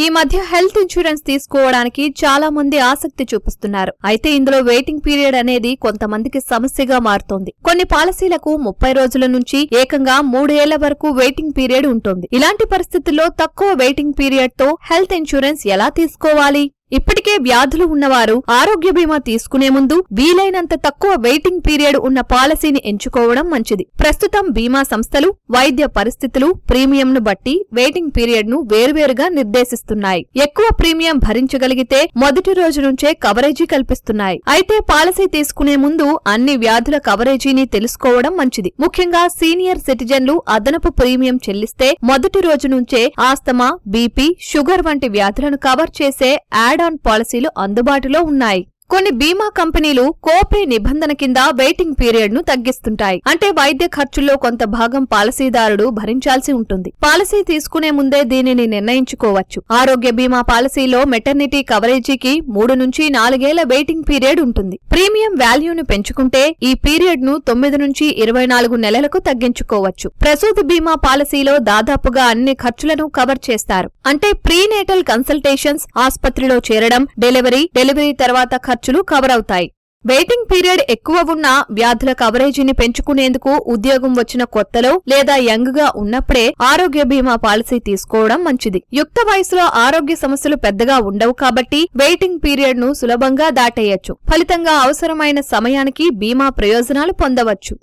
ఈ మధ్య health insurance తీసుకోవడానికి చాలా మంది ఆసక్తి చూపిస్తున్నారు. అయితే ఇందులో వెయిటింగ్ పీరియడ్ అనేది కొంతమందికి సమస్యగా మారుతోంది. కొన్ని పాలసీలకు 30 రోజుల నుంచి ఏకంగా 3 ఏళ్ల వరకు వెయిటింగ్ పీరియడ్ ఉంటుంది. ఇలాంటి పరిస్థితుల్లో తక్కువ వెయిటింగ్ పీరియడ్ తో హెల్త్ ఇన్సూరెన్స్ ఎలా తీసుకోవాలి? ఇప్పటికే వ్యాధులు ఉన్నవారు ఆరోగ్య బీమా తీసుకునే ముందు వీలైనంత తక్కువ వెయిటింగ్ పీరియడ్ ఉన్న పాలసీని ఎంచుకోవడం మంచిది. ప్రస్తుతం బీమా సంస్థలు వైద్య పరిస్థితులు, ప్రీమియంను బట్టి వెయిటింగ్ పీరియడ్ ను వేర్వేరుగా నిర్దేశిస్తున్నాయి. ఎక్కువ ప్రీమియం భరించగలిగితే మొదటి రోజు నుంచే కవరేజీ కల్పిస్తున్నాయి. అయితే పాలసీ తీసుకునే ముందు అన్ని వ్యాధుల కవరేజీని తెలుసుకోవడం మంచిది. ముఖ్యంగా సీనియర్ సిటిజన్లు అదనపు ప్రీమియం చెల్లిస్తే మొదటి రోజు నుంచే ఆస్తమా, బీపీ, షుగర్ వంటి వ్యాధులను కవర్ చేసే యాడ్ ఆన్ పాలసీలు అందుబాటులో ఉన్నాయి. కొన్ని బీమా కంపెనీలు కోపే నిబంధన కింద వెయిటింగ్ పీరియడ్ ను తగ్గిస్తుంటాయి. అంటే వైద్య ఖర్చుల్లో కొంత భాగం పాలసీదారుడు భరించాల్సి ఉంటుంది. పాలసీ తీసుకునే ముందే దీనిని నిర్ణయించుకోవచ్చు. ఆరోగ్య బీమా పాలసీలో మెటర్నిటీ కవరేజీకి 3 నుంచి 4 ఏళ్ల వెయిటింగ్ పీరియడ్ ఉంటుంది. ప్రీమియం వాల్యూను పెంచుకుంటే ఈ పీరియడ్ ను 9 నుంచి 24 నెలలకు తగ్గించుకోవచ్చు. ప్రసూతి బీమా పాలసీలో దాదాపుగా అన్ని ఖర్చులను కవర్ చేస్తారు. అంటే ప్రీనేటల్ కన్సల్టేషన్స్, ఆస్పత్రిలో చేరడం, డెలివరీ తర్వాత ఖర్చులు కవర్ అవుతాయి. వెయిటింగ్ పీరియడ్ ఎక్కువ ఉన్న వ్యాధుల కవరేజీని పెంచుకునేందుకు ఉద్యోగం వచ్చిన కొత్తలో లేదా యంగ్ గా ఉన్నప్పుడే ఆరోగ్య బీమా పాలసీ తీసుకోవడం మంచిది. యుక్త వయసులో ఆరోగ్య సమస్యలు పెద్దగా ఉండవు కాబట్టి వెయిటింగ్ పీరియడ్ ను సులభంగా దాటేయొచ్చు. ఫలితంగా అవసరమైన సమయానికి బీమా ప్రయోజనాలు పొందవచ్చు.